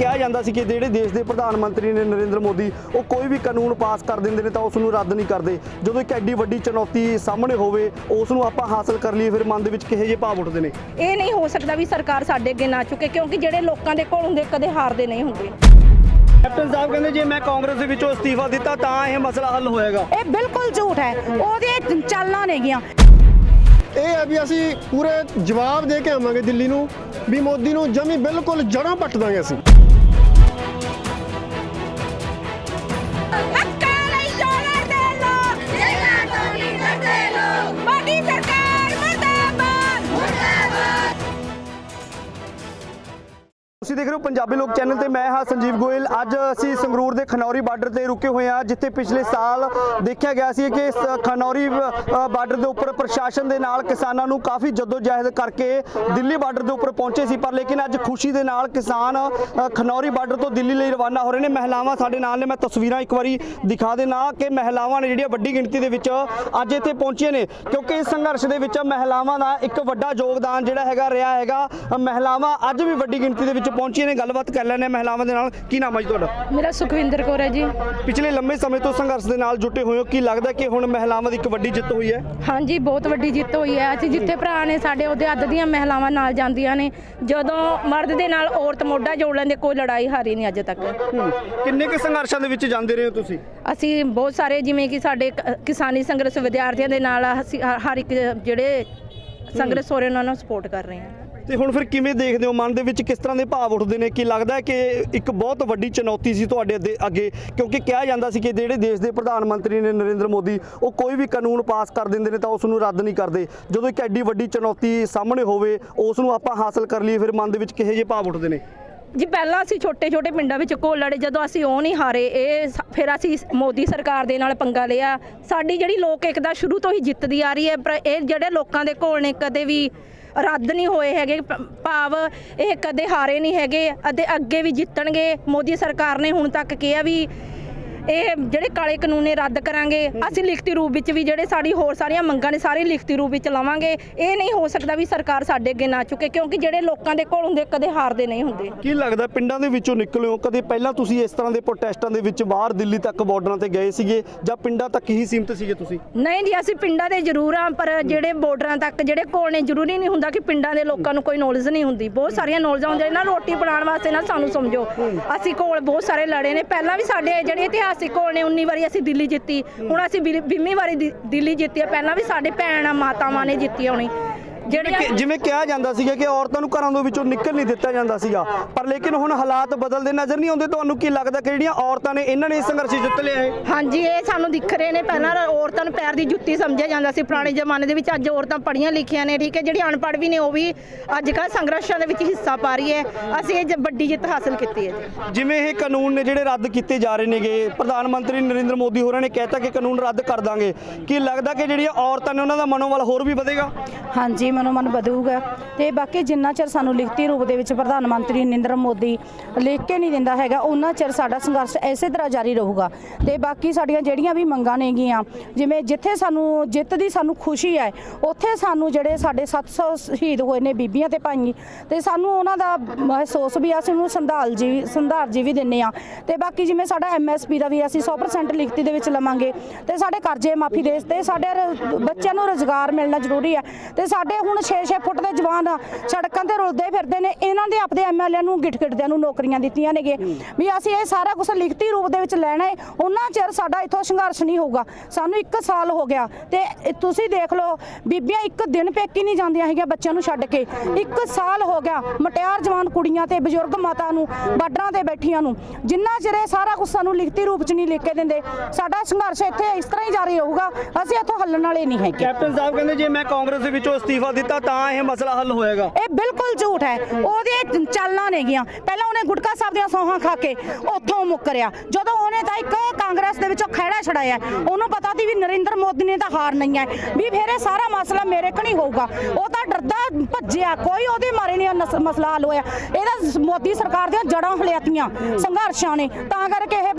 ਕਿਹਾ ਜਾਂਦਾ ਸੀ ਕਿ ਜਿਹੜੇ ਦੇਸ਼ ਦੇ ਪ੍ਰਧਾਨ ਮੰਤਰੀ ਨੇ ਨਰਿੰਦਰ ਮੋਦੀ, ਉਹ ਕੋਈ ਵੀ ਕਾਨੂੰਨ ਪਾਸ ਕਰ ਦਿੰਦੇ ਨੇ ਤਾਂ ਉਸ ਨੂੰ ਰੱਦ ਨਹੀਂ ਕਰਦੇ। ਜਦੋਂ ਇੱਕ ਐਡੀ ਵੱਡੀ ਚੁਣੌਤੀ ਸਾਹਮਣੇ ਹੋਵੇ ਉਸ ਨੂੰ ਆਪਾਂ ਹਾਸਲ ਕਰ ਲਈਏ, ਫਿਰ ਮਨ ਦੇ ਵਿੱਚ ਕਿਹੋ ਜਿਹੇ ਭਾਵ ਉੱਠਦੇ ਨੇ? ਇਹ ਨਹੀਂ ਹੋ ਸਕਦਾ ਵੀ ਸਰਕਾਰ ਸਾਡੇ ਅੱਗੇ ਨਾ ਚੁੱਕੇ, ਕਿਉਂਕਿ ਜਿਹੜੇ ਲੋਕਾਂ ਦੇ ਕੋਲ ਹੁੰਦੇ ਕਦੇ ਹਾਰਦੇ ਨਹੀਂ ਹੁੰਦੇ। ਕੈਪਟਨ ਸਾਹਿਬ ਕਹਿੰਦੇ ਜੇ ਮੈਂ ਕਾਂਗਰਸ ਦੇ ਵਿੱਚੋਂ ਅਸਤੀਫਾ ਦਿੱਤਾ ਤਾਂ ਇਹ ਮਸਲਾ ਹੱਲ ਹੋਏਗਾ। ਇਹ ਬਿਲਕੁਲ ਝੂਠ ਹੈ, ਉਹਦੇ ਚਾਲਾਂ ਨੇਗੀਆਂ। ਇਹ ਹੈ ਵੀ ਅਸੀਂ ਪੂਰੇ ਜਵਾਬ ਦੇ ਕੇ ਆਵਾਂਗੇ ਦਿੱਲੀ ਨੂੰ ਵੀ ਮੋਦੀ ਨੂੰ ਜਮੀ ਬਿਲਕੁਲ ਜੜ੍ਹਾਂ ਪੱਟ ਦਾਂਗੇ ਅਸੀਂ। ਤੁਸੀਂ ਦੇਖ ਰਹੇ ਹੋ ਪੰਜਾਬੀ ਲੋਕ ਚੈਨਲ ਤੇ ਮੈਂ ਹਾਂ ਸੰਜੀਵ ਗੋਇਲ। ਅੱਜ ਅਸੀਂ ਸੰਗਰੂਰ ਦੇ ਖਨੌਰੀ ਬਾਰਡਰ ਤੇ ਰੁਕੇ ਹੋਏ ਹਾਂ, ਜਿੱਥੇ ਪਿਛਲੇ ਸਾਲ ਦੇਖਿਆ ਗਿਆ ਸੀ ਕਿ ਖਨੌਰੀ ਬਾਰਡਰ ਦੇ ਉੱਪਰ ਪ੍ਰਸ਼ਾਸਨ ਦੇ ਨਾਲ ਕਿਸਾਨਾਂ ਨੂੰ ਕਾਫੀ ਜਦੋਜਹਿਦ ਕਰਕੇ ਦਿੱਲੀ ਬਾਰਡਰ ਦੇ ਉੱਪਰ ਪਹੁੰਚੇ ਸੀ, ਪਰ ਲੇਕਿਨ ਅੱਜ ਖੁਸ਼ੀ ਦੇ ਨਾਲ ਕਿਸਾਨ ਖਨੌਰੀ ਬਾਰਡਰ ਤੋਂ ਦਿੱਲੀ ਲਈ ਰਵਾਨਾ ਹੋ ਰਹੇ ਨੇ। ਮਹਿਲਾਵਾਂ ਸਾਡੇ ਨਾਲ ਨੇ, ਮੈਂ ਤਸਵੀਰਾਂ ਇੱਕ ਵਾਰੀ ਦਿਖਾ ਦੇਣਾ ਕਿ ਮਹਿਲਾਵਾਂ ਨੇ ਜਿਹੜੀਆਂ ਵੱਡੀ ਗਿਣਤੀ ਦੇ ਵਿੱਚ ਅੱਜ ਇੱਥੇ ਪਹੁੰਚੀਆਂ ਨੇ, ਕਿਉਂਕਿ ਇਸ ਸੰਘਰਸ਼ ਦੇ ਵਿੱਚ ਮਹਿਲਾਵਾਂ ਦਾ ਇੱਕ ਵੱਡਾ ਯੋਗਦਾਨ ਜਿਹੜਾ ਹੈਗਾ ਰਿਹਾ ਹੈਗਾ। ਮਹਿਲਾਵਾਂ ਅੱਜ ਵੀ ਵੱਡੀ ਗਿਣਤੀ ਦੇ ਵਿੱਚ ਪਹੁੰਚੀਆਂ ਨੇ। ਗੱਲਬਾਤ ਕਰ ਲੈਣੇ ਮਹਿਲਾਵਾਂ ਦੇ ਨਾਲ। ਕੀ ਨਾਮ ਹੈ ਜੀ ਤੁਹਾਡਾ? ਮੇਰਾ ਸੁਖਵਿੰਦਰ ਕੌਰ ਹੈ ਜੀ। ਪਿਛਲੇ ਲੰਮੇ ਸਮੇਂ ਤੋਂ ਸੰਘਰਸ਼ ਦੇ ਨਾਲ ਜੁਟੇ ਹੋਏ ਹੋ, ਕੀ ਲੱਗਦਾ ਕਿ ਹੁਣ ਮਹਿਲਾਵਾਂ ਦੀ ਇੱਕ ਵੱਡੀ ਜਿੱਤ ਹੋਈ ਹੈ? ਹਾਂਜੀ, ਬਹੁਤ ਵੱਡੀ ਜਿੱਤ ਹੋਈ ਹੈ। ਅਸੀਂ ਜਿੱਥੇ ਭਰਾ ਨੇ ਸਾਡੇ ਉਹਦੇ ਅੱਧ ਦੀਆਂ ਮਹਿਲਾਵਾਂ ਨਾਲ ਜਾਂਦੀਆਂ ਨੇ। ਜਦੋਂ ਮਰਦ ਦੇ ਨਾਲ ਔਰਤ ਮੋਢਾ ਜੋੜ ਲੈਂਦੇ, ਕੋਈ ਲੜਾਈ ਹਾਰੀ ਨਹੀਂ ਅੱਜ ਤੱਕ। ਕਿੰਨੇ ਕੁ ਸੰਘਰਸ਼ਾਂ ਦੇ ਵਿੱਚ ਜਾਂਦੇ ਰਹੇ ਹੋ ਤੁਸੀਂ? ਅਸੀਂ ਬਹੁਤ ਸਾਰੇ, ਜਿਵੇਂ ਕਿ ਸਾਡੇ ਕਿਸਾਨੀ ਸੰਘਰਸ਼ ਵਿਦਿਆਰਥੀਆਂ ਦੇ ਨਾਲ ਅਸੀਂ ਹਰ ਇੱਕ ਜਿਹੜੇ ਸੰਘਰਸ਼ ਹੋ ਰਹੇ ਉਹਨਾਂ ਨੂੰ ਸਪੋਰਟ ਕਰ ਰਹੇ ਹਾਂ। ਤੇ ਹੁਣ ਫਿਰ ਕਿਵੇਂ ਦੇਖਦੇ ਹੋ, ਮਨ ਦੇ ਵਿੱਚ ਕਿਸ ਤਰ੍ਹਾਂ ਦੇ ਭਾਵ ਉੱਠਦੇ ਨੇ? ਕੀ ਲੱਗਦਾ ਹੈ ਕਿ ਇੱਕ ਬਹੁਤ ਵੱਡੀ ਚੁਣੌਤੀ ਸੀ ਤੁਹਾਡੇ ਅੱਗੇ, ਕਿਉਂਕਿ ਕਿਹਾ ਜਾਂਦਾ ਸੀ ਕਿ ਜਿਹੜੇ ਦੇਸ਼ ਦੇ ਪ੍ਰਧਾਨ ਮੰਤਰੀ ਨੇ ਨਰਿੰਦਰ ਮੋਦੀ, ਉਹ ਕੋਈ ਵੀ ਕਾਨੂੰਨ ਪਾਸ ਕਰ ਦਿੰਦੇ ਨੇ ਤਾਂ ਉਸ ਨੂੰ ਰੱਦ ਨਹੀਂ ਕਰਦੇ। ਜਦੋਂ ਇੱਕ ਐਡੀ ਵੱਡੀ ਚੁਣੌਤੀ ਸਾਹਮਣੇ ਹੋਵੇ ਉਸ ਨੂੰ ਆਪਾਂ ਹਾਸਲ ਕਰ ਲਈਏ, ਫਿਰ ਮਨ ਦੇ ਵਿੱਚ ਕਿਹੋ ਜਿਹੇ ਭਾਵ ਉੱਠਦੇ ਨੇ? ਜੀ ਪਹਿਲਾਂ ਅਸੀਂ ਛੋਟੇ ਪਿੰਡਾਂ ਵਿੱਚ ਘੋਲ ਲੜੇ, ਜਦੋਂ ਅਸੀਂ ਉਹ ਨਹੀਂ ਹਾਰੇ, ਫਿਰ ਅਸੀਂ ਮੋਦੀ ਸਰਕਾਰ ਦੇ ਨਾਲ ਪੰਗਾ ਲਿਆ। ਸਾਡੀ ਜਿਹੜੀ ਲੋਕ ਏਕਤਾ ਸ਼ੁਰੂ ਤੋਂ ਹੀ ਜਿੱਤਦੀ ਆ ਰਹੀ ਹੈ, ਪਰ ਇਹ ਜਿਹੜੇ ਲੋਕਾਂ ਦੇ ਘੋਲ ਨੇ ਕਦੇ ਵੀ ਰੱਦ ਨਹੀਂ ਹੋਏ ਹੈਗੇ, ਭਾਵ ਇਹ ਕਦੇ ਹਾਰੇ ਨਹੀਂ ਹੈਗੇ ਅਤੇ ਅੱਗੇ ਵੀ ਜਿੱਤਣਗੇ। ਮੋਦੀ ਸਰਕਾਰ ਨੇ ਹੁਣ ਤੱਕ ਕਿਹਾ ਵੀ ਇਹ ਜਿਹੜੇ ਕਾਲੇ ਕਾਨੂੰਨ ਨੇ ਰੱਦ ਕਰਾਂਗੇ। ਅਸੀਂ ਲਿਖਤੀ ਰੂਪ ਵਿੱਚ ਵੀ ਜਿਹੜੇ ਸਾਡੀ ਹੋਰ ਸਾਰੀਆਂ ਮੰਗਾਂ ਨੇ ਸਾਰੇ ਲਿਖਤੀ ਰੂਪ ਵਿੱਚ ਲਵਾਂਗੇ। ਇਹ ਨਹੀਂ ਹੋ ਸਕਦਾ ਵੀ ਸਰਕਾਰ ਸਾਡੇ ਅੱਗੇ ਨਾ ਚੁੱਕੇ, ਕਿਉਂਕਿ ਜਿਹੜੇ ਲੋਕਾਂ ਦੇ ਕੋਲ ਹੁੰਦੇ ਕਦੇ ਹਾਰਦੇ ਨਹੀਂ ਹੁੰਦੇ। ਕੀ ਲੱਗਦਾ ਪਿੰਡਾਂ ਦੇ ਵਿੱਚੋਂ ਨਿਕਲੇ ਹੋ, ਕਦੇ ਪਹਿਲਾਂ ਤੁਸੀਂ ਇਸ ਤਰ੍ਹਾਂ ਦੇ ਪ੍ਰੋਟੈਸਟਾਂ ਦੇ ਵਿੱਚ ਬਾਹਰ ਦਿੱਲੀ ਤੱਕ ਬਾਰਡਰਾਂ ਤੇ ਗਏ ਸੀਗੇ ਜਾਂ ਪਿੰਡਾਂ ਤੱਕ ਹੀ ਸੀਮਿਤ ਸੀਗੇ ਤੁਸੀਂ? ਨਹੀਂ ਜੀ, ਅਸੀਂ ਪਿੰਡਾਂ ਦੇ ਜ਼ਰੂਰ ਆ, ਪਰ ਜਿਹੜੇ ਬਾਰਡਰਾਂ ਤੱਕ ਜਿਹੜੇ ਕੋਲ ਨੇ, ਜ਼ਰੂਰੀ ਨਹੀਂ ਹੁੰਦਾ ਕਿ ਪਿੰਡਾਂ ਦੇ ਲੋਕਾਂ ਨੂੰ ਕੋਈ ਨੌਲੇਜ ਨਹੀਂ ਹੁੰਦੀ। ਬਹੁਤ ਸਾਰੀਆਂ ਨੌਲੇਜਾਂ ਹੁੰਦੀਆਂ ਨਾ, ਰੋਟੀ ਬਣਾਉਣ ਵਾਸਤੇ ਨਾ ਸਾਨੂੰ ਸਮਝੋ। ਅਸੀਂ ਕੋਲ ਬਹੁਤ ਸਾਰੇ ਲੜੇ ਨੇ, ਪਹਿਲਾਂ ਵੀ ਸਾਡੇ ਜਿਹੜੇ ਇਤਿਹਾਸਿਕ ਕੋਲ ਨੇ 19 ਵਾਰੀ ਅਸੀਂ ਦਿੱਲੀ ਜਿੱਤੀ, ਹੁਣ ਅਸੀਂ 20ਵੀਂ ਵਾਰੀ ਦਿੱਲੀ ਜਿੱਤੀ ਹੈ। ਪਹਿਲਾਂ ਵੀ ਸਾਡੇ ਭੈਣਾਂ ਮਾਤਾਵਾਂ ਨੇ ਜਿੱਤੀ ਹੋਣੀ। ਜਿਵੇਂ ਕਿਹਾ ਜਾਂਦਾ ਸੀਗਾ ਕਿ ਔਰਤਾਂ ਨੂੰ ਘਰਾਂ ਦੇ ਵਿੱਚੋਂ ਨਿਕਲ ਨਹੀਂ ਦਿੱਤਾ ਜਾਂਦਾ ਸੀਗਾ, ਪਰ ਲੇਕਿਨ ਹੁਣ ਹਾਲਾਤ ਬਦਲਦੇ ਨਜ਼ਰ ਨਹੀਂ ਆਉਂਦੇ। ਤੁਹਾਨੂੰ ਕੀ ਲੱਗਦਾ ਕਿ ਜਿਹੜੀਆਂ ਔਰਤਾਂ ਨੇ ਇਹਨਾਂ ਨੇ ਸੰਘਰਸ਼ ਜਿੱਤ ਲਿਆ ਹੈ? ਹਾਂਜੀ, ਇਹ ਸਾਨੂੰ ਦਿਖ ਰਹੇ ਨੇ। ਪਹਿਲਾਂ ਔਰਤਾਂ ਨੂੰ ਪੈਰ ਦੀ ਜੁੱਤੀ ਸਮਝਿਆ ਜਾਂਦਾ ਸੀ ਪੁਰਾਣੇ ਜ਼ਮਾਨੇ ਦੇ ਵਿੱਚ। ਅੱਜ ਔਰਤਾਂ ਪੜ੍ਹੀਆਂ ਲਿਖੀਆਂ ਨੇ, ਠੀਕ ਹੈ। ਜਿਹੜੀ ਅਨਪੜ੍ਹ ਵੀ ਨੇ ਉਹ ਵੀ ਅੱਜ ਕੱਲ੍ਹ ਸੰਘਰਸ਼ਾਂ ਦੇ ਵਿੱਚ ਹਿੱਸਾ ਪਾ ਰਹੀ ਹੈ। ਅਸੀਂ ਇਹ ਵੱਡੀ ਜਿੱਤ ਹਾਸਲ ਕੀਤੀ ਹੈ ਜੀ। ਜਿਵੇਂ ਇਹ ਕਾਨੂੰਨ ਨੇ ਜਿਹੜੇ ਰੱਦ ਕੀਤੇ ਜਾ ਰਹੇ ਨੇਗੇ, ਪ੍ਰਧਾਨ ਮੰਤਰੀ ਨਰਿੰਦਰ ਮੋਦੀ ਹੋਰਾਂ ਨੇ ਕਹਿਤਾ ਕਿ ਕਾਨੂੰਨ ਰੱਦ ਕਰ ਦਾਂਗੇ। ਕੀ ਲੱਗਦਾ ਕਿ ਜਿਹੜੀਆਂ ਔਰਤਾਂ ਨੇ ਉਹਨਾਂ ਦਾ ਮਨੋਬਲ ਹੋਰ ਵੀ ਵਧੇਗਾ? ਹਾਂਜੀ, ਮਨ ਵਧੂਗਾ। ਤੇ ਬਾਕੀ ਜਿੰਨਾ ਚਿਰ ਸਾਨੂੰ ਲਿਖਤੀ ਰੂਪ ਦੇ ਵਿੱਚ ਪ੍ਰਧਾਨ ਮੰਤਰੀ ਨਰਿੰਦਰ ਮੋਦੀ ਲਿਖ ਕੇ ਨਹੀਂ ਦਿੰਦਾ ਹੈਗਾ, ਉਹਨਾਂ ਚਿਰ ਸਾਡਾ ਸੰਘਰਸ਼ ਇਸੇ ਤਰ੍ਹਾਂ ਜਾਰੀ ਰਹੂਗਾ। ਤੇ ਬਾਕੀ ਸਾਡੀਆਂ ਜਿਹੜੀਆਂ ਵੀ ਮੰਗਾਂ ਨੇਗੀਆਂ, ਜਿਵੇਂ ਜਿੱਥੇ ਸਾਨੂੰ ਜਿੱਤ ਦੀ ਸਾਨੂੰ ਖੁਸ਼ੀ ਹੈ, ਉੱਥੇ ਸਾਨੂੰ ਜਿਹੜੇ ਸਾਡੇ 700 ਸ਼ਹੀਦ ਹੋਏ ਨੇ ਬੀਬੀਆਂ ਤੇ ਭਾਈ, ਤੇ ਸਾਨੂੰ ਉਹਨਾਂ ਦਾ ਮਹਿਸੂਸ ਵੀ ਅਸੀਂ ਉਹਨੂੰ ਸੰਧਾਰ ਜੀ ਵੀ ਦਿੰਦੇ ਆ। ਤੇ ਬਾਕੀ ਜਿਵੇਂ ਸਾਡਾ MSP ਦਾ ਵੀ ਅਸੀਂ 100% ਲਿਖਤੀ ਦੇ ਵਿੱਚ ਲਵਾਂਗੇ, ਤੇ ਸਾਡੇ ਕਰਜ਼ੇ ਮਾਫੀ ਦੇ, ਤੇ ਸਾਡੇ ਬੱਚਿਆਂ ਨੂੰ ਰੁਜ਼ਗਾਰ ਮਿਲਣਾ ਜ਼ਰੂਰੀ ਹੈ। ਤੇ ਸਾਡੇ ਹੁਣ 6-6 ਫੁੱਟ ਦੇ ਜਵਾਨ ਸੜਕਾਂ ਤੇ ਰੁਲਦੇ ਫਿਰਦੇ ਨੇ, ਇਹਨਾਂ ਦੇ ਆਪਦੇ MLA ਨੂੰ ਗਿੱਠ-ਗਿੱਠਦਿਆਂ ਨੂੰ ਨੌਕਰੀਆਂ ਦਿੱਤੀਆਂ ਨੇਗੇ ਵੀ ਅਸੀਂ ਇਹ ਸਾਰਾ ਕੁਝ ਲਿਖਤੀ ਰੂਪ ਦੇ ਵਿੱਚ ਲੈਣਾ ਹੈ। ਉਹਨਾਂ ਚਿਰ ਸਾਡਾ ਇੱਥੋਂ ਸੰਘਰਸ਼ ਨਹੀਂ ਹੋਊਗਾ। ਸਾਨੂੰ 1 ਸਾਲ ਹੋ ਗਿਆ ਤੇ ਤੁਸੀਂ ਦੇਖ ਲਓ, ਬੀਬੀਆਂ ਇੱਕ ਦਿਨ ਪੇਕੀ ਨਹੀਂ ਜਾਂਦੀਆਂ ਹੈਗੀਆਂ ਬੱਚਿਆਂ ਨੂੰ ਛੱਡ ਕੇ। 1 ਸਾਲ ਹੋ ਗਿਆ ਮਟਿਆਰ ਜਵਾਨ ਕੁੜੀਆਂ ਤੇ ਬਜ਼ੁਰਗ ਮਾਤਾ ਨੂੰ ਬਾਰਡਰਾਂ ਤੇ ਬੈਠੀਆਂ ਨੂੰ। ਜਿੰਨਾ ਚਿਰ ਇਹ ਸਾਰਾ ਕੁਝ ਸਾਨੂੰ ਲਿਖਤੀ ਰੂਪ 'ਚ ਨਹੀਂ ਲਿਖ ਕੇ ਦਿੰਦੇ, ਸਾਡਾ ਸੰਘਰਸ਼ ਇੱਥੇ ਇਸ ਤਰ੍ਹਾਂ ਹੀ ਜਾਰੀ ਰਹੂਗਾ। ਅਸੀਂ ਇੱਥੋਂ ਹੱਲਣ ਵਾਲੇ ਨਹੀਂ ਹੈਗੇ। ਕੈਪਟਨ ਸਾਹਿਬ ਕਹਿੰਦੇ ਜੇ ਮੈਂ ਕਾਂਗਰਸ ਦੇ ਵਿੱਚੋਂ ਅਸਤੀਫਾ ਦਿੱਤਾ ਤਾਂ ਇਹ ਮਸਲਾ ਹੱਲ ਹੋਏਗਾ। ਇਹ ਬਿਲਕੁਲ ਝੂਠ ਹੈ, ਉਹਦੇ ਚਾਲਾਂ ਨੇਗੀਆਂ। ਪਹਿਲਾਂ ਉਹਨੇ ਗੁਟਕਾ ਸਾਹਿਬ ਦੀਆਂ ਸੌਹਾਂ ਖਾ ਕੇ ਉੱਥੋਂ ਮੁੱਕਰਿਆ, ਜਦੋਂ ਉਹਨੇ ਤਾਂ ਇੱਕ ਕਾਂਗਰਸ ਦੇ ਵਿੱਚੋਂ ਖਹਿੜਾ ਛੜਾਇਆ। ਉਹਨੂੰ ਪਤਾ ਸੀ ਵੀ ਨਰਿੰਦਰ ਮੋਦੀ ਨੇ ਤਾਂ ਹਾਰ ਨਹੀਂ ਹੈ, ਵੀ ਫਿਰ ਇਹ ਸਾਰਾ ਮਸਲਾ ਮੇਰੇ ਕੋਲ ਨਹੀਂ ਹੋਊਗਾ। ਉਹ ਤਾਂ ਡਰਦਾ ਭੱਜਿਆ, ਕੋਈ ਉਹਦੇ ਮਾਰੇ ਨਹੀਂ ਮਸਲਾ ਹੱਲ ਹੋਇਆ। ਇਹਦਾ ਮੋਦੀ ਸਰਕਾਰ ਦੀਆਂ ਜੜਾਂ ਹਲਿਆਤੀਆਂ ਸੰਘਰਸ਼ਾਂ ਨੇ, ਤਾਂ ਕਰਕੇ ਇਹ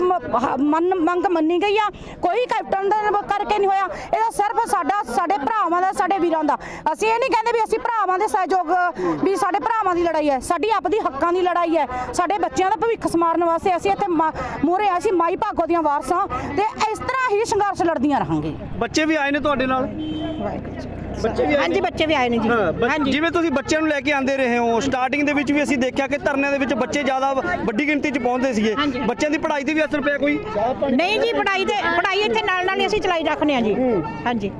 ਮੰਗ ਮੰਨੀ ਗਈ ਆ। ਕੋਈ ਕੈਪਟਨ ਦਾ ਕਰਕੇ ਨਹੀਂ ਹੋਇਆ, ਇਹਦਾ ਸਿਰਫ ਸਾਡੇ ਭਰਾਵਾਂ ਦਾ, ਸਾਡੇ ਵੀਰਾਂ ਦਾ। ਅਸੀਂ ਇਹ ਨਹੀਂ ਕਹਿੰਦੇ ਵੀ ਅਸੀਂ ਭਰਾਵਾਂ ਦੇ ਸਹਿਯੋਗ, ਵੀ ਸਾਡੇ ਭਰਾਵਾਂ ਦੀ ਲੜਾਈ ਹੈ, ਸਾਡੀ ਆਪਦੀ ਹੱਕਾਂ ਦੀ ਲੜਾਈ ਹੈ, ਸਾਡੇ ਬੱਚਿਆਂ ਦਾ ਭਵਿੱਖ ਸਮਾਰਨ ਵਾਸਤੇ ਅਸੀਂ ਇੱਥੇ ਮੂਹਰੇ ਆ। ਅਸੀਂ ਮਾਈ ਭਾਗੋ ਦੀਆਂ ਵਾਰਸਾਂ ਤੇ ਇਸ ਤਰ੍ਹਾਂ ਹੀ ਸੰਘਰਸ਼ ਲੜਦੀਆਂ ਰਹਾਂਗੇ। ਬੱਚੇ ਵੀ ਆਏ ਨੇ ਤੁਹਾਡੇ ਨਾਲ? ਬੱਚੇ ਵੀ ਹਾਂਜੀ, ਬੱਚੇ ਵੀ ਆਏ ਨੇ ਜੀ। ਹਾਂਜੀ, ਜਿਵੇਂ ਤੁਸੀਂ ਬੱਚਿਆਂ ਨੂੰ ਲੈ ਕੇ ਆਂਦੇ ਰਹੇ ਹੋ, ਸਟਾਰਟਿੰਗ ਦੇ ਵਿੱਚ ਵੀ ਅਸੀਂ ਦੇਖਿਆ ਕਿ ਧਰਨਿਆਂ ਦੇ ਵਿੱਚ ਬੱਚੇ ਜ਼ਿਆਦਾ ਵੱਡੀ ਗਿਣਤੀ 'ਚ ਪਹੁੰਚਦੇ ਸੀਗੇ। ਬੱਚਿਆਂ ਦੀ ਪੜ੍ਹਾਈ ਤੇ ਵੀ ਅਸਰ ਪਿਆ ਕੋਈ? ਨਹੀਂ ਜੀ, ਪੜ੍ਹਾਈ ਇੱਥੇ ਨਾਲ ਹੀ ਅਸੀਂ ਚਲਾਈ ਰੱਖਨੇ ਆ ਜੀ। ਹਾਂਜੀ,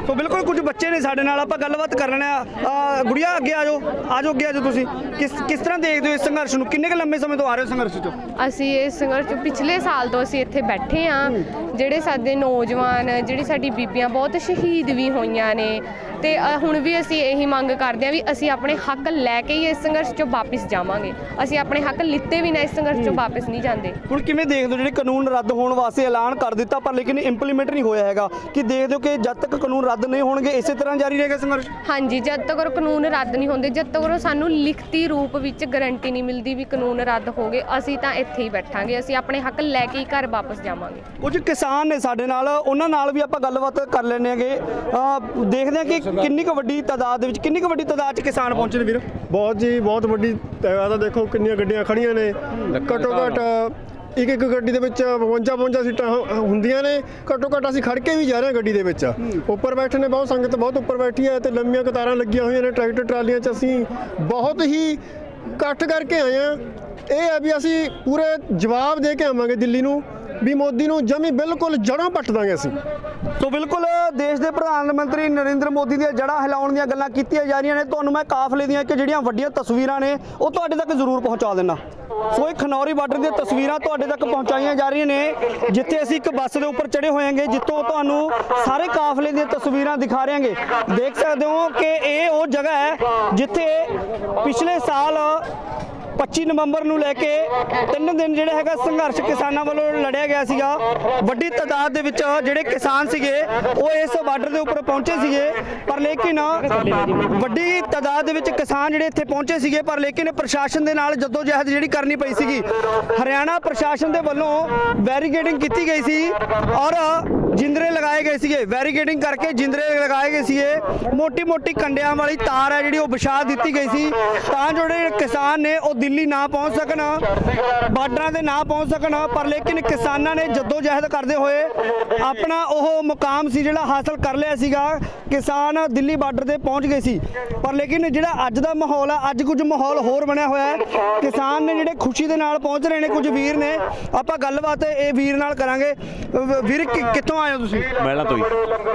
ਸੋ ਬਿਲਕੁਲ ਕੁਝ ਬੱਚੇ ਨੇ ਸਾਡੇ ਨਾਲ, ਆਪਾਂ ਗੱਲਬਾਤ ਕਰ ਲੈਣੇ ਆ। ਗੁੜੀਆ ਅੱਗੇ ਆ ਜਾਓ, ਅੱਗੇ ਆ ਜਾਓ। ਤੁਸੀਂ ਕਿਸ ਤਰ੍ਹਾਂ ਦੇਖਦੇ ਹੋ ਇਸ ਸੰਘਰਸ਼ ਨੂੰ? ਕਿੰਨੇ ਕੁ ਲੰਮੇ ਸਮੇਂ ਤੋਂ ਆ ਰਹੇ ਹੋ ਸੰਘਰਸ਼ 'ਚ? ਅਸੀਂ ਇਸ ਸੰਘਰਸ਼ ਪਿਛਲੇ ਸਾਲ ਤੋਂ ਅਸੀਂ ਇੱਥੇ ਬੈਠੇ ਹਾਂ। ਜਿਹੜੇ ਸਾਡੇ ਨੌਜਵਾਨ, ਜਿਹੜੀ ਸਾਡੀ ਬੀਬੀਆਂ ਬਹੁਤ ਸ਼ਹੀਦ ਵੀ ਹੋਈਆਂ ਨੇ, ਤੇ ਹੁਣ ਵੀ ਅਸੀਂ ਇਹੀ ਮੰਗ ਕਰਦੇ ਹਾਂ ਵੀ ਅਸੀਂ ਆਪਣੇ ਹੱਕ ਲੈ ਕੇ ਹੀ ਇਸ ਸੰਘਰਸ਼ 'ਚੋਂ ਵਾਪਸ ਜਾਵਾਂਗੇ। ਅਸੀਂ ਆਪਣੇ ਹੱਕ ਲਿੱਤੇ ਵੀ ਨਾ ਇਸ ਸੰਘਰਸ਼ 'ਚੋਂ ਵਾਪਸ ਨਹੀਂ ਜਾਂਦੇ। ਹੁਣ ਕਿਵੇਂ ਦੇਖਦੇ ਹੋ ਜਿਹੜੇ ਕਾਨੂੰਨ ਰੱਦ ਹੋਣ ਵਾਸਤੇ ਐਲਾਨ ਕਰ ਦਿੱਤਾ ਪਰ ਲੇਕਿਨ ਇੰਪਲੀਮੈਂਟ ਨਹੀਂ ਹੋਇਆ ਹੈਗਾ, ਕਿ ਦੇਖਦੇ ਹੋ ਕਿ ਜਦ ਤੱਕ ਕਾਨੂੰਨ ਰੱਦ ਨਹੀਂ ਹੋਣਗੇ ਇਸੇ ਤਰ੍ਹਾਂ ਜਾਰੀ ਰਹੇਗਾ ਸੰਘਰਸ਼? ਹਾਂਜੀ, ਜਦ ਤੱਕ ਉਹ ਕਾਨੂੰਨ ਰੱਦ ਨਹੀਂ ਹੁੰਦੇ, ਜਦ ਤੱਕ ਉਹ ਸਾਨੂੰ ਲਿਖਤੀ ਰੂਪ ਵਿੱਚ ਗਰੰਟੀ ਨਹੀਂ ਮਿਲਦੀ ਵੀ ਕਾਨੂੰਨ ਰੱਦ ਹੋ ਗਏ, ਅਸੀਂ ਤਾਂ ਇੱਥੇ ਹੀ ਬੈਠਾਂਗੇ। ਅਸੀਂ ਆਪਣੇ ਹੱਕ ਲੈ ਕੇ ਹੀ ਘਰ ਵਾਪਸ ਜਾਵਾਂਗੇ। ਕੁਝ ਕਿਸਾਨ ਨੇ ਸਾਡੇ ਨਾਲ, ਉਹਨਾਂ ਨਾਲ ਵੀ ਆਪਾਂ ਗੱਲਬਾਤ ਕਰ ਲੈਂਦੇ ਹੈਗੇ। ਦੇਖਦੇ ਹਾਂ ਕਿ ਕਿੰਨੀ ਕੁ ਵੱਡੀ ਤਾਦਾਦ ਦੇ ਵਿੱਚ, ਕਿੰਨੀ ਕੁ ਵੱਡੀ ਤਾਦਾਦ 'ਚ ਕਿਸਾਨ ਪਹੁੰਚੇ ਨੇ ਵੀਰ? ਬਹੁਤ ਜੀ, ਬਹੁਤ ਵੱਡੀ ਤਾਦਾਦ ਆ। ਦੇਖੋ ਕਿੰਨੀਆਂ ਗੱਡੀਆਂ ਖੜੀਆਂ ਨੇ, ਘੱਟੋ ਘੱਟ ਇੱਕ ਗੱਡੀ ਦੇ ਵਿੱਚ 52 ਸੀਟਾਂ ਹੁੰਦੀਆਂ ਨੇ। ਘੱਟੋ ਘੱਟ ਅਸੀਂ ਖੜ ਕੇ ਵੀ ਜਾ ਰਹੇ ਹਾਂ ਗੱਡੀ ਦੇ ਵਿੱਚ। ਉੱਪਰ ਬੈਠੇ ਨੇ ਬਹੁਤ ਸੰਗਤ, ਬਹੁਤ ਉੱਪਰ ਬੈਠੀ ਹੈ ਤੇ ਲੰਮੀਆਂ ਕਤਾਰਾਂ ਲੱਗੀਆਂ ਹੋਈਆਂ ਨੇ ਟਰੈਕਟਰ ਟਰਾਲੀਆਂ 'ਚ। ਅਸੀਂ ਬਹੁਤ ਹੀ ਇਕੱਠ ਕਰਕੇ ਆਏ ਹਾਂ। ਇਹ ਹੈ ਵੀ ਅਸੀਂ ਪੂਰੇ ਜਵਾਬ ਦੇ ਕੇ ਆਵਾਂਗੇ ਦਿੱਲੀ ਨੂੰ ਵੀ ਮੋਦੀ ਨੂੰ ਜਮੀ ਬਿਲਕੁਲ ਜੜ੍ਹਾਂ ਪੱਟ ਦਾਂਗੇ ਅਸੀਂ। ਸੋ ਬਿਲਕੁਲ ਦੇਸ਼ ਦੇ ਪ੍ਰਧਾਨ ਮੰਤਰੀ ਨਰਿੰਦਰ ਮੋਦੀ ਦੀਆਂ ਜੜ੍ਹਾਂ ਹਿਲਾਉਣ ਦੀਆਂ ਗੱਲਾਂ ਕੀਤੀਆਂ ਜਾ ਰਹੀਆਂ ਨੇ। ਤੁਹਾਨੂੰ ਮੈਂ ਕਾਫਲੇ ਦੀਆਂ ਕਿ ਜਿਹੜੀਆਂ ਵੱਡੀਆਂ ਤਸਵੀਰਾਂ ਨੇ ਉਹ ਤੁਹਾਡੇ ਤੱਕ ਜ਼ਰੂਰ ਪਹੁੰਚਾ ਦੇਣਾ। ਸੋ ਇਹ ਖਨੌਰੀ ਬਾਰਡਰ ਦੀਆਂ ਤਸਵੀਰਾਂ ਤੁਹਾਡੇ ਤੱਕ ਪਹੁੰਚਾਈਆਂ ਜਾ ਰਹੀਆਂ ਨੇ, ਜਿੱਥੇ ਅਸੀਂ ਇੱਕ ਬੱਸ ਦੇ ਉੱਪਰ ਚੜ੍ਹੇ ਹੋਏਗੇ, ਜਿੱਥੋਂ ਤੁਹਾਨੂੰ ਸਾਰੇ ਕਾਫਲੇ ਦੀਆਂ ਤਸਵੀਰਾਂ ਦਿਖਾ ਰਹੇ ਹਾਂਗੇ। ਦੇਖ ਸਕਦੇ ਹੋ ਕਿ ਇਹ ਉਹ ਜਗ੍ਹਾ ਹੈ ਜਿੱਥੇ ਪਿਛਲੇ ਸਾਲ 25 ਨਵੰਬਰ ਨੂੰ ਲੈ ਕੇ 3 ਦਿਨ ਜਿਹੜਾ ਹੈਗਾ ਸੰਘਰਸ਼ ਕਿਸਾਨਾਂ ਵੱਲੋਂ ਲੜਿਆ ਗਿਆ ਸੀਗਾ। ਵੱਡੀ ਤਾਦਾਦ ਦੇ ਵਿੱਚ ਜਿਹੜੇ ਕਿਸਾਨ ਸੀਗੇ ਉਹ ਇਸ ਬਾਰਡਰ ਦੇ ਉੱਪਰ ਪਹੁੰਚੇ ਸੀਗੇ, ਪਰ ਲੇਕਿਨ ਵੱਡੀ ਤਾਦਾਦ ਦੇ ਵਿੱਚ ਕਿਸਾਨ ਜਿਹੜੇ ਇੱਥੇ ਪਹੁੰਚੇ ਸੀਗੇ, ਪਰ ਲੇਕਿਨ ਪ੍ਰਸ਼ਾਸਨ ਦੇ ਨਾਲ ਜਦੋਜਹਿਦ ਜਿਹੜੀ ਕਰਨੀ ਪਈ ਸੀਗੀ। ਹਰਿਆਣਾ ਪ੍ਰਸ਼ਾਸਨ ਦੇ ਵੱਲੋਂ ਬੈਰੀਕੇਡਿੰਗ ਕੀਤੀ ਗਈ ਸੀ ਔਰ ਜਿੰਦਰੇ ਲਗਾਏ ਗਏ ਸੀਗੇ। ਬੈਰੀਕੇਡਿੰਗ ਕਰਕੇ ਜਿੰਦਰੇ ਲਗਾਏ ਗਏ ਸੀਗੇ। ਮੋਟੀ ਕੰਡਿਆਂ ਵਾਲੀ ਤਾਰ ਹੈ ਜਿਹੜੀ ਉਹ ਵਿਛਾ ਦਿੱਤੀ ਗਈ ਸੀ ਤਾਂ ਜਿਹੜੇ ਕਿਸਾਨ ਨੇ ਉਹ ਦਿੱਲੀ ਨਾ ਪਹੁੰਚ ਸਕਣ, ਬਾਰਡਰਾਂ ਤੇ ਨਾ ਪਹੁੰਚ ਸਕਣ। ਪਰ ਲੇਕਿਨ ਕਿਸਾਨਾਂ ਨੇ ਜਦੋਜਹਿਦ ਕਰਦੇ ਹੋਏ ਆਪਣਾ ਉਹ ਮੁਕਾਮ ਸੀ ਜਿਹੜਾ ਹਾਸਲ ਕਰ ਲਿਆ ਸੀਗਾ। ਕਿਸਾਨ ਦਿੱਲੀ ਬਾਰਡਰ ਤੇ ਪਹੁੰਚ ਗਏ ਸੀ, ਪਰ ਲੇਕਿਨ ਜਿਹੜਾ ਅੱਜ ਦਾ ਮਾਹੌਲ ਆ, ਅੱਜ ਕੁਝ ਮਾਹੌਲ ਹੋਰ ਬਣਿਆ ਹੋਇਆ ਹੈ। ਕਿਸਾਨ ਨੇ ਜਿਹੜੇ ਖੁਸ਼ੀ ਦੇ ਨਾਲ ਪਹੁੰਚ ਰਹੇ ਨੇ, ਕੁਝ ਵੀਰ ਨੇ, ਆਪਾਂ ਗੱਲਬਾਤ ਇਹ ਵੀਰ ਨਾਲ ਕਰਾਂਗੇ। ਵੀਰ ਕਿੱਥੋਂ ਆਏ ਹੋ ਤੁਸੀਂ? ਮਹਿਲਾ ਤੋਂ ਹੀ।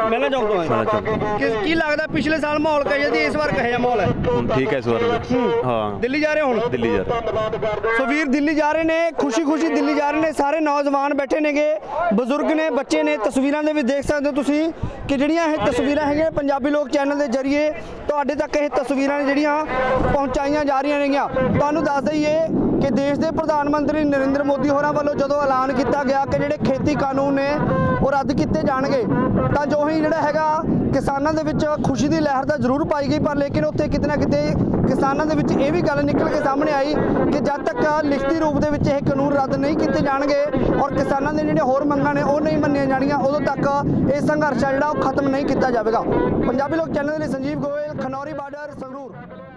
ਮਹਿਲਾ ਚੌਕ ਤੋਂ ਆਏ। ਕੀ ਲੱਗਦਾ ਪਿਛਲੇ ਸਾਲ ਮਾਹੌਲ ਕਹੇ ਜੀ, ਇਸ ਵਾਰ ਕਹੇ ਜਿਹਾ ਮਾਹੌਲ ਹੈ? ਹੁਣ ਠੀਕ ਹੈ ਇਸ ਵਾਰ। ਹਾਂ, ਦਿੱਲੀ ਜਾ ਰਹੇ ਹੁਣ? ਦਿੱਲੀ ਜਾ ਰਹੇ। ਸੋ ਵੀਰ ਦਿੱਲੀ ਜਾ ਰਹੇ ਨੇ, ਖੁਸ਼ੀ ਦਿੱਲੀ ਜਾ ਰਹੇ ਨੇ। ਸਾਰੇ ਨੌਜਵਾਨ ਬੈਠੇ ਨੇਗੇ, ਬਜ਼ੁਰਗ ਨੇ, ਬੱਚੇ ਨੇ। ਤਸਵੀਰਾਂ ਦੇ ਵਿੱਚ ਦੇਖ ਸਕਦੇ ਹੋ ਤੁਸੀਂ ਕਿ ਜਿਹੜੀਆਂ ਇਹ ਤਸਵੀਰਾਂ ਹੈਗੀਆਂ ਪੰਜਾਬੀ ਲੋਕ ਚੈਨਲ ਦੇ ਜ਼ਰੀਏ ਤੁਹਾਡੇ ਤੱਕ ਇਹ ਤਸਵੀਰਾਂ ਨੇ ਜਿਹੜੀਆਂ ਪਹੁੰਚਾਈਆਂ ਜਾ ਰਹੀਆਂ ਨੇਗੀਆਂ। ਤੁਹਾਨੂੰ ਦੱਸ ਦਈਏ ਕਿ ਦੇਸ਼ ਦੇ ਪ੍ਰਧਾਨ ਮੰਤਰੀ ਨਰਿੰਦਰ ਮੋਦੀ ਹੋਰਾਂ ਵੱਲੋਂ ਜਦੋਂ ਐਲਾਨ ਕੀਤਾ ਗਿਆ ਕਿ ਜਿਹੜੇ ਖੇਤੀ ਕਾਨੂੰਨ ਨੇ ਉਹ ਰੱਦ ਕੀਤੇ ਜਾਣਗੇ, ਤਾਂ ਜੋ ਹੀ ਜਿਹੜਾ ਹੈਗਾ ਕਿਸਾਨਾਂ ਦੇ ਵਿੱਚ ਖੁਸ਼ੀ ਦੀ ਲਹਿਰ ਤਾਂ ਜ਼ਰੂਰ ਪਾਈ ਗਈ, ਪਰ ਲੇਕਿਨ ਉੱਥੇ ਕਿਤੇ ਨਾ ਕਿਤੇ ਕਿਸਾਨਾਂ ਦੇ ਵਿੱਚ ਇਹ ਵੀ ਗੱਲ ਨਿਕਲ ਕੇ ਸਾਹਮਣੇ ਆਈ ਕਿ ਜਦ ਤੱਕ ਲਿਖਤੀ ਰੂਪ ਦੇ ਵਿੱਚ ਇਹ ਕਾਨੂੰਨ ਰੱਦ ਨਹੀਂ ਕੀਤੇ ਜਾਣਗੇ ਔਰ ਕਿਸਾਨਾਂ ਦੇ ਜਿਹੜੀਆਂ ਹੋਰ ਮੰਗਾਂ ਨੇ ਉਹ ਨਹੀਂ ਮੰਨੀਆਂ ਜਾਣੀਆਂ, ਉਦੋਂ ਤੱਕ ਇਹ ਸੰਘਰਸ਼ ਆ ਜਿਹੜਾ ਉਹ ਖਤਮ ਨਹੀਂ ਕੀਤਾ ਜਾਵੇਗਾ। ਪੰਜਾਬੀ ਲੋਕ ਚੈਨਲ ਦੇ ਲਈ ਸੰਜੀਵ ਗੋਇਲ, ਖਨੌਰੀ ਬਾਰਡਰ, ਸੰਗਰੂਰ।